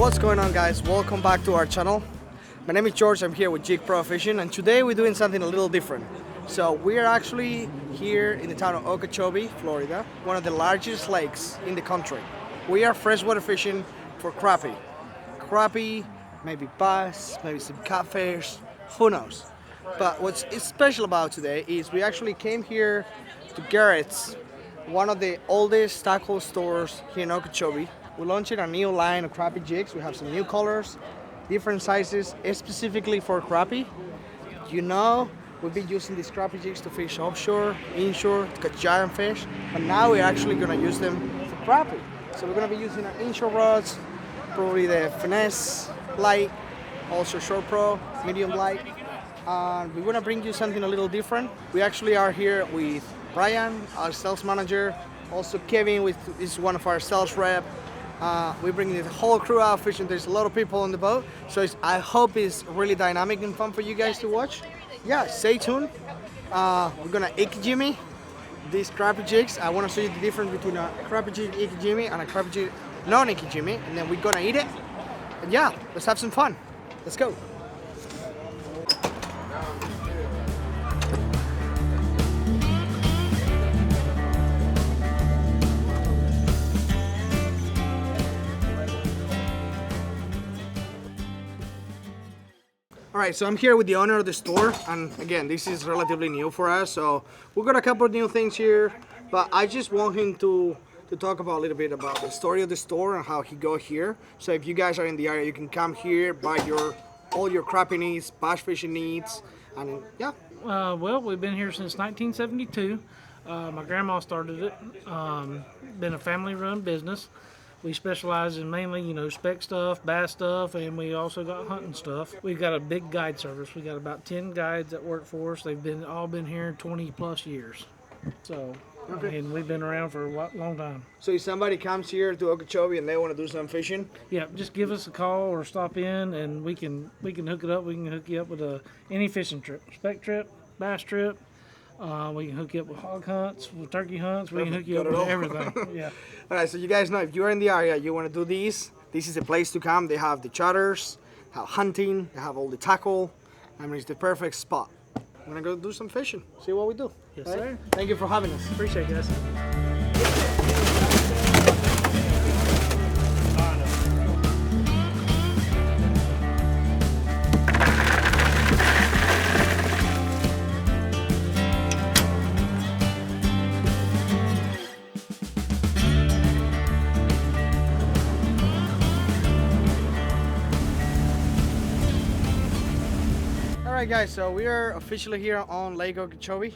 What's going on, guys? Welcome back to our channel. My name is George. I'm here with Jygs Pro Fishing, and today we're doing something a little different. So we are actually here in the town of Okeechobee, Florida, one of the largest lakes in the country. We are freshwater fishing for crappie. Crappie, maybe bass, maybe some catfish, who knows. But what's special about today is we actually came here to Garrards, one of the oldest tackle stores here in Okeechobee. We're launching a new line of Crappie jigs. We have some new colors, different sizes, specifically for crappie. You know, we've been using these Crappie jigs to fish offshore, inshore, to catch giant fish, but now we're actually going to use them for crappie. So we're going to be using our inshore rods, probably the Finesse light, also short pro, medium light. And we want to bring you something a little different. We actually are here with Brian, our sales manager, also Kevin, which is one of our sales rep. We're bringing the whole crew out fishing. There's a lot of people on the boat, so I hope it's really dynamic and fun for you guys to watch. Yeah, stay tuned. We're gonna Ikejime these Crappie jigs. I want to show you the difference between a Crappie jig Ikejime and a Crappie jig non-Ikejime, and then we're gonna eat it. And yeah, let's have some fun. Let's go. Alright, so I'm here with the owner of the store, and again, this is relatively new for us, so we've got a couple of new things here, but I just want him to talk about a little bit about the story of the store and how he got here. So if you guys are in the area, you can come here, buy all your crappie needs, bass fishing needs, and yeah. Well, we've been here since 1972. My grandma started it. Been a family-run business. We specialize in mainly, spec stuff, bass stuff, and we also got hunting stuff. We've got a big guide service. We got about 10 guides that work for us. They've all been here 20 plus years. So, okay. And we've been around for a long time. So if somebody comes here to Okeechobee and they want to do some fishing? Yeah, just give us a call or stop in, and we can hook it up. We can hook you up with any fishing trip, spec trip, bass trip. We can hook you up with hog hunts, with turkey hunts. We can hook you up with everything. Yeah. All right, so you guys know, if you're in the area, you want to do this is the place to come. They have the charters, have hunting, they have all the tackle. I mean, it's the perfect spot. I'm gonna go do some fishing, see what we do. Yes, right? Sir. Thank you for having us. Appreciate it, guys. Alright guys, so we are officially here on Lake Okeechobee.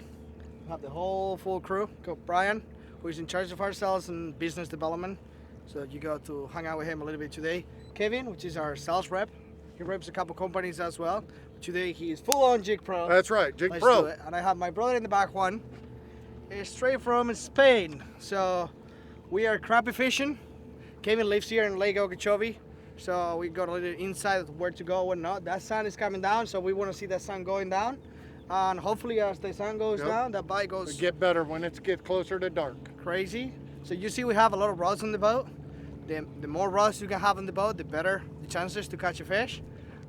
We have the whole full crew. Got Brian, who is in charge of our sales and business development. So you got to hang out with him a little bit today. Kevin, which is our sales rep. He reps a couple companies as well. Today he is full on Jygs Pro. That's right, Jygs Pro. And I have my brother in the back one. He's straight from Spain. So we are crappie fishing. Kevin lives here in Lake Okeechobee. So we got a little insight of where to go and not. That sun is coming down, so we want to see that sun going down. And hopefully as the sun goes down, that bite goes... It'll get better when it gets closer to dark. Crazy. So you see we have a lot of rods on the boat. The more rods you can have on the boat, the better the chances to catch a fish.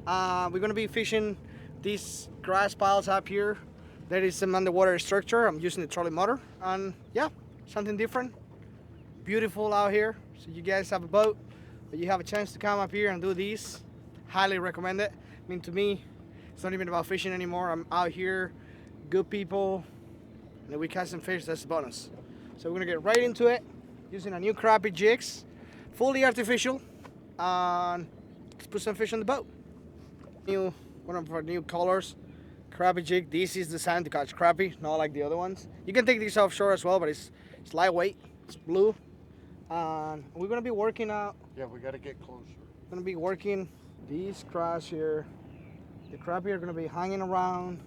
We're going to be fishing these grass piles up here. There is some underwater structure. I'm using the trolley motor. And yeah, something different. Beautiful out here. So you guys have a boat, but you have a chance to come up here and do this. Highly recommend it. I mean, to me, it's not even about fishing anymore. I'm out here, good people, and if we catch some fish, that's a bonus. So we're gonna get right into it, using a new Crappie jigs, fully artificial, and let's put some fish on the boat. One of our new colors, Crappie jig. This is designed to catch crappie, not like the other ones. You can take these offshore as well, but it's lightweight, it's blue. And we're gonna be working out. Yeah, we gotta get closer. Gonna be working these grass here. The crappie are gonna be hanging around.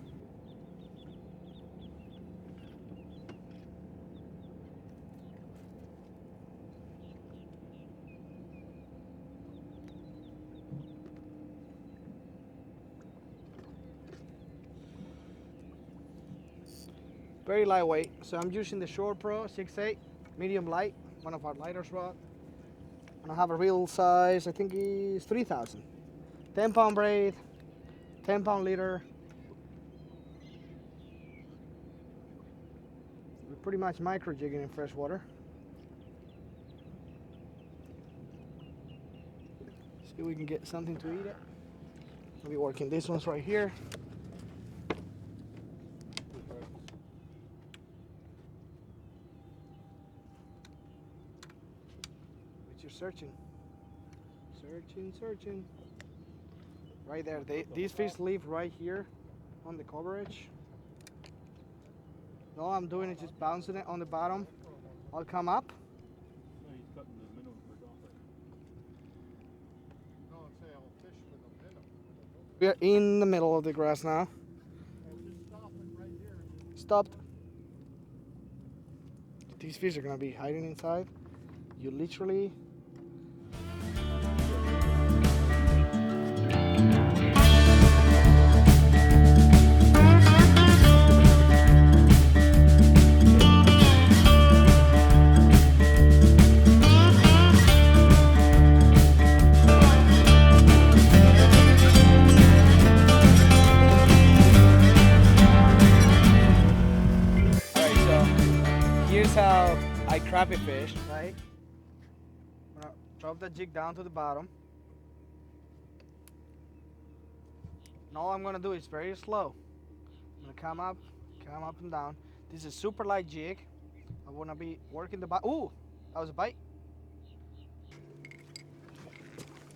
Very lightweight. So I'm using the Short Pro 6.8 medium light, one of our lighter rod. And I have a real size, I think it's 3,000. 10-pound braid, 10-pound leader. We're pretty much micro jigging in freshwater. See if we can get something to eat it. We'll be working these ones right here. But you're searching. Searching. Right there. These fish live right here on the coverage. All I'm doing is just bouncing it on the bottom. I'll come up. We are in the middle of the grass now. Stopped. These fish are gonna be hiding inside. You literally. Here's how I crappie fish, right? I'm gonna drop the jig down to the bottom. And all I'm gonna do is very slow. I'm gonna come up and down. This is a super light jig. I wanna be working the bite. Ooh, that was a bite.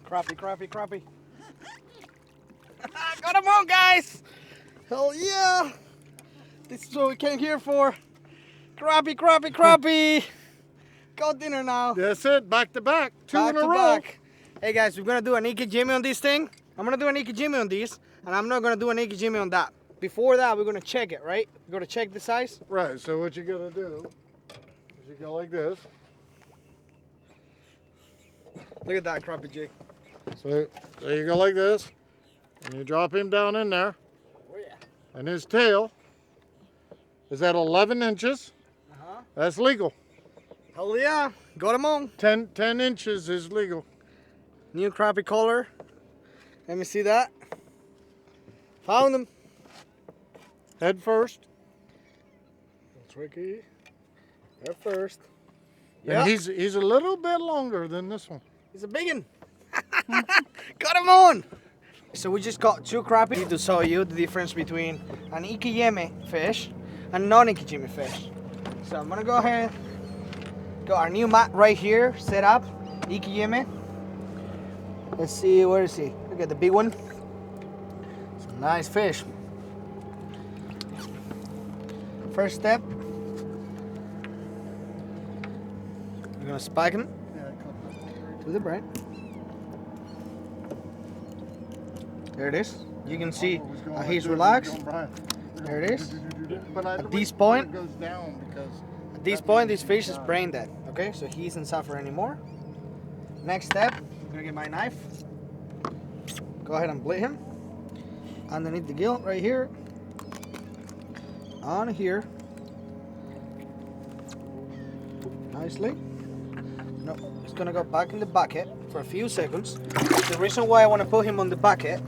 Crappie. Got him on, guys! Hell yeah! This is what we came here for. Crappie! Go dinner now. That's it. Back to back. Two in a row. Back. Hey guys, we're gonna do an Ike Jimmy on this thing. I'm gonna do an Ike Jimmy on this, and I'm not gonna do an Ike Jimmy on that. Before that, we're gonna check it, right? We're gonna check the size. Right. So what you gotta do is you go like this. Look at that crappie jig. So you go like this, and you drop him down in there. Oh yeah. And his tail is at 11 inches. That's legal. Hell yeah. Got him on. 10 inches is legal. New crappie color. Let me see that. Found him. Head first. Tricky. Head first. And he's a little bit longer than this one. He's a big one. Got him on. So we just got two crappie to show you the difference between an ikejime fish and non-ikejime fish. So I'm gonna go ahead. Got our new mat right here set up. Ikejime. Let's see, where is he? Look at the big one. It's a nice fish. First step. We're gonna spike him to the brain. There it is. You can see how he's relaxed. There it is. At this point, this fish is brain dead. Okay, so he isn't suffering anymore. Next step, I'm gonna get my knife. Go ahead and bleed him underneath the gill right here. On here. Nicely. No, it's gonna go back in the bucket for a few seconds. The reason why I want to put him on the bucket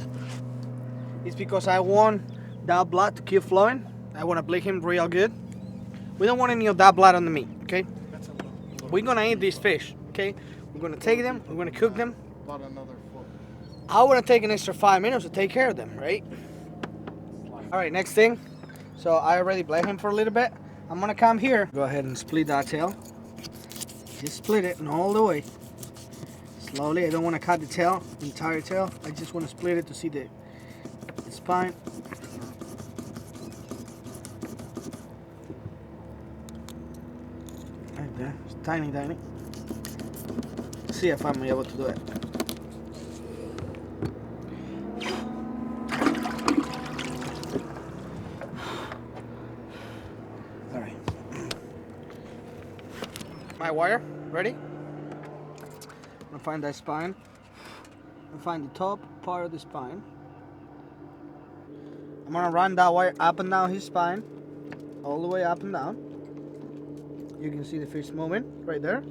is because I want that blood to keep flowing. I want to bleed him real good. We don't want any of that blood on the meat, okay? We're gonna eat these fish, okay? We're gonna take them, we're gonna cook them. About another foot. I wanna take an extra 5 minutes to take care of them, right? All right, next thing. So I already bled him for a little bit. I'm gonna come here. Go ahead and split that tail. Just split it and all the way. Slowly, I don't wanna cut the tail, the entire tail. I just wanna split it to see the spine. Right there, it's tiny. See if I'm able to do it. All right. My wire, ready? I'm gonna find that spine. I'm gonna find the top part of the spine. I'm gonna run that wire up and down his spine, all the way up and down. You can see the fish moving right there.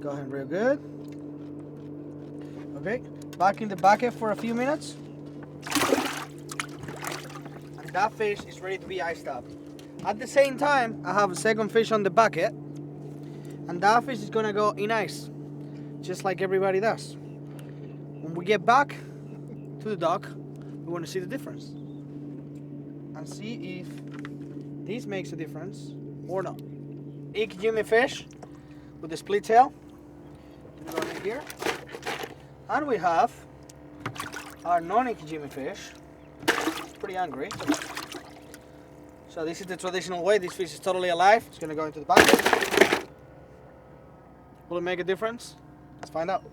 Go ahead, real good. Okay, back in the bucket for a few minutes. And that fish is ready to be iced up. At the same time, I have a second fish on the bucket. And that fish is gonna go in ice, just like everybody does. When we get back to the dock, we wanna see the difference. And see if this makes a difference or not. Okeechobee fish with the split tail. Go in here. And we have our non-Okeechobee fish. It's pretty hungry. So this is the traditional way. This fish is totally alive. It's gonna go into the bucket. Will it make a difference? Let's find out.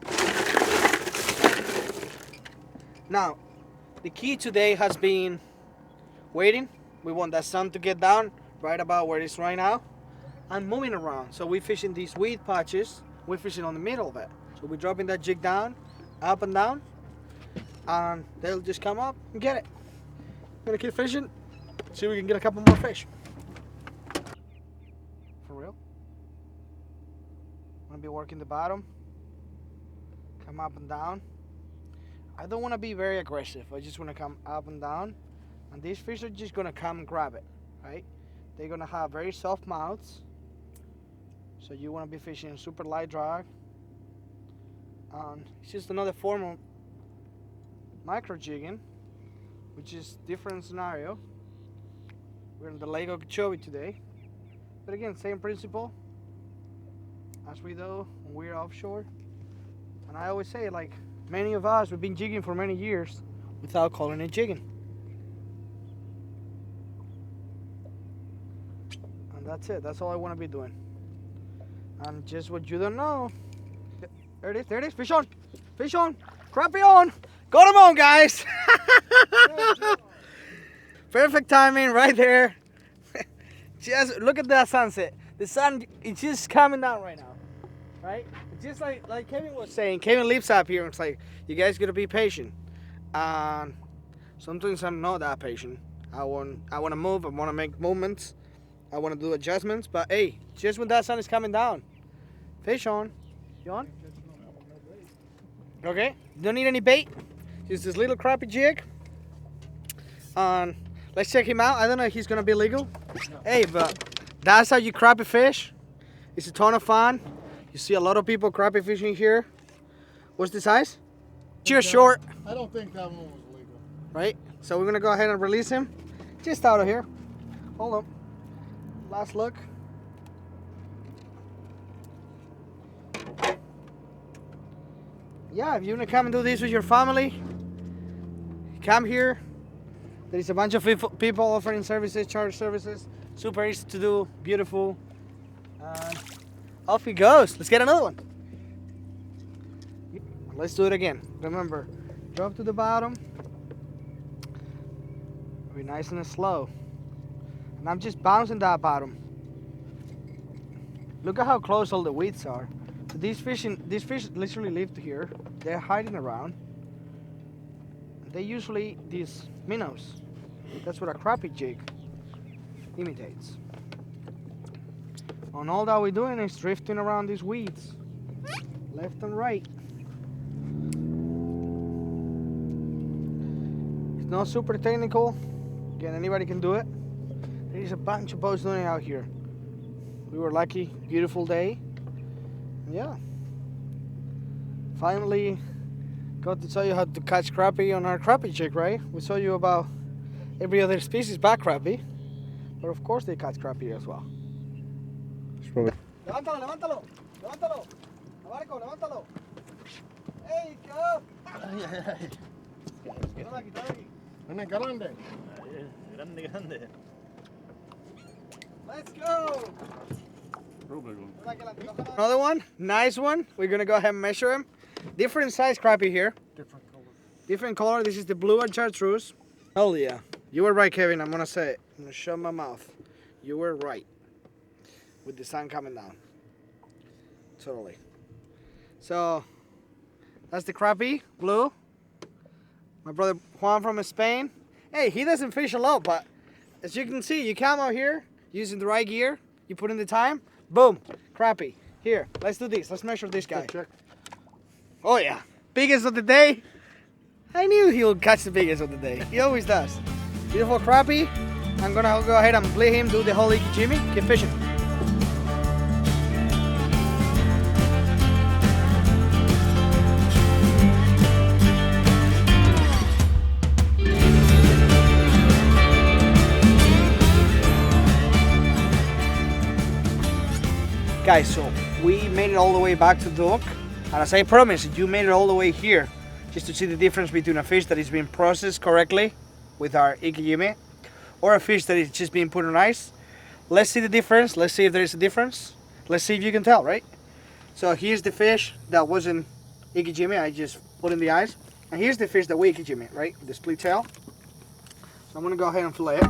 Now, the key today has been waiting. We want that sun to get down right about where it is right now and moving around. So we're fishing these weed patches. We're fishing on the middle of it. So we're dropping that jig down, up and down, and they'll just come up and get it. We're gonna keep fishing, see if we can get a couple more fish. For real. I'm gonna be working the bottom, come up and down. I don't wanna be very aggressive. I just wanna come up and down, and these fish are just gonna come and grab it, right? They're gonna have very soft mouths. So you want to be fishing super light drag. It's just another form of micro jigging, which is different scenario. We're in the Lake Okeechobee today, but again, same principle as we do when we're offshore. And I always say, like many of us, we've been jigging for many years without calling it jigging. And that's it. That's all I want to be doing. And just what you don't know. There it is, there it is. Fish on. Fish on. Crappie on. Got him on, guys. Perfect timing right there. Just look at that sunset. The sun is just coming down right now. Right? Just like Kevin was saying. Kevin lives up here and it's like, you guys gotta be patient. And sometimes I'm not that patient. I want to move, I want to make movements. I want to do adjustments, but hey, just when that sun is coming down, fish on. You on? Okay, don't need any bait. Just this little crappie jig. Let's check him out. I don't know if he's gonna be legal. No. Hey, but that's how you crappie fish. It's a ton of fun. You see a lot of people crappie fishing here. What's the size? Just short. I don't think that one was legal. Right? So we're gonna go ahead and release him. Just out of here. Hold on. Last look. Yeah, if you want to come and do this with your family, come here. There is a bunch of people offering services, charge services. Super easy to do, beautiful. Off he goes. Let's get another one. Let's do it again. Remember, drop to the bottom. Be nice and slow. And I'm just bouncing that bottom. Look at how close all the weeds are. So these fish literally live here. They're hiding around. They usually eat these minnows. That's what a crappie jig imitates. And all that we're doing is drifting around these weeds, left and right. It's not super technical. Again, anybody can do it. There's a bunch of boats doing it out here. We were lucky, beautiful day. Yeah. Finally got to tell you how to catch crappie on our crappie jig, right? We saw you about every other species but crappie. But of course they catch crappie as well. Levántalo, levántalo, levántalo. Abarco, levántalo. Hey, go. Quítalo aquí, quítalo aquí. Ven, grande. Grande, grande. Let's go. Another one, nice one. We're gonna go ahead and measure him. Different size crappie here. Different color. Different color. This is the blue and chartreuse. Hell yeah. You were right, Kevin. I'm gonna say it. I'm gonna shut my mouth. You were right. With the sun coming down. Totally. So, that's the crappie, blue. My brother Juan from Spain. Hey, he doesn't fish a lot, but as you can see, you come out here using the right gear. You put in the time. Boom, crappie. Here, let's do this. Let's measure this guy. Check. Oh yeah, Biggest of the day. I knew he would catch the biggest of the day. He always does. Beautiful crappie. I'm gonna go ahead and play him do the whole Okeechobee. Keep fishing. Guys, so we made it all the way back to the dock, and as I promised, you made it all the way here just to see the difference between a fish that is being processed correctly with our Okeechobee or a fish that is just being put on ice. Let's see the difference. Let's see if there is a difference. Let's see if you can tell, right? So here's the fish that wasn't Okeechobee, I just put in the ice, and here's the fish that we Okeechobee, right? The split tail. So I'm gonna go ahead and fillet it.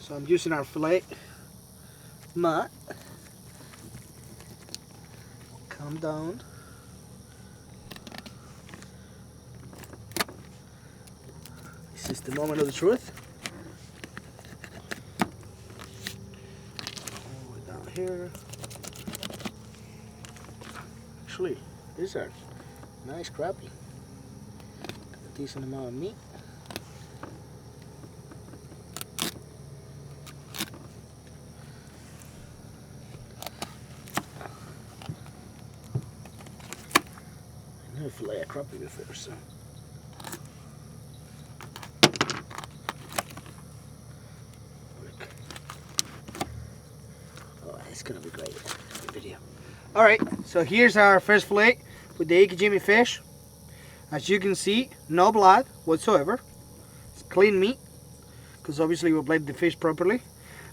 So I'm using our fillet mat. Calm down. This is the moment of the truth. All the way down here. Actually, these are nice crappie. Got a decent amount of meat. I've never filleted a crappie before, so. Oh, it's gonna be great. Good video. All right, so here's our first fillet with the Okeechobee fish. As you can see, no blood whatsoever. It's clean meat, because obviously we blended the fish properly,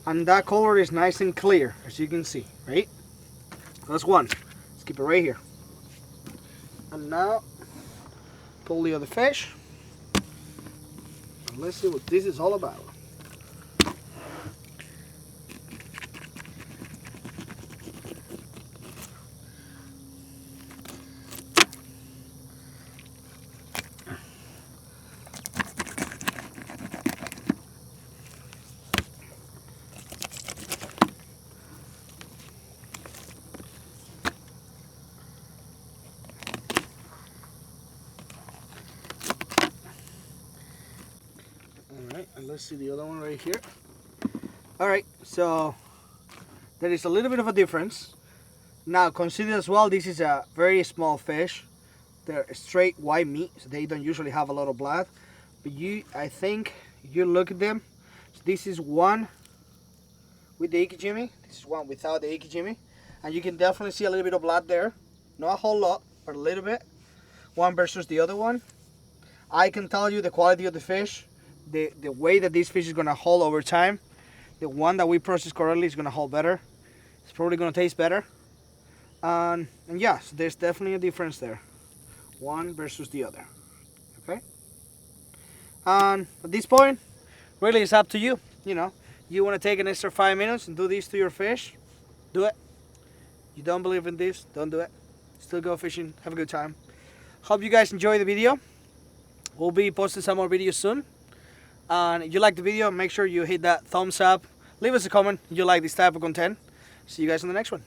and that color is nice and clear, as you can see, right? That's one. Let's keep it right here. And now, pull the other fish. And let's see what this is all about. Alright, and let's see the other one right here. Alright, so there is a little bit of a difference. Now consider as well, this is a very small fish. They're straight white meat, so they don't usually have a lot of blood. But I think you look at them. So this is one with the Okeechobee. This is one without the Okeechobee. And you can definitely see a little bit of blood there. Not a whole lot, but a little bit. One versus the other one. I can tell you the quality of the fish. The way that this fish is going to hold over time, the one that we process correctly is going to hold better. It's probably going to taste better. And yeah, so there's definitely a difference there. One versus the other. Okay? And at this point, really it's up to you. You know, you want to take an extra 5 minutes and do this to your fish, do it. You don't believe in this, don't do it. Still go fishing, have a good time. Hope you guys enjoy the video. We'll be posting some more videos soon. And if you like the video, make sure you hit that thumbs up. Leave us a comment if you like this type of content. See you guys in the next one.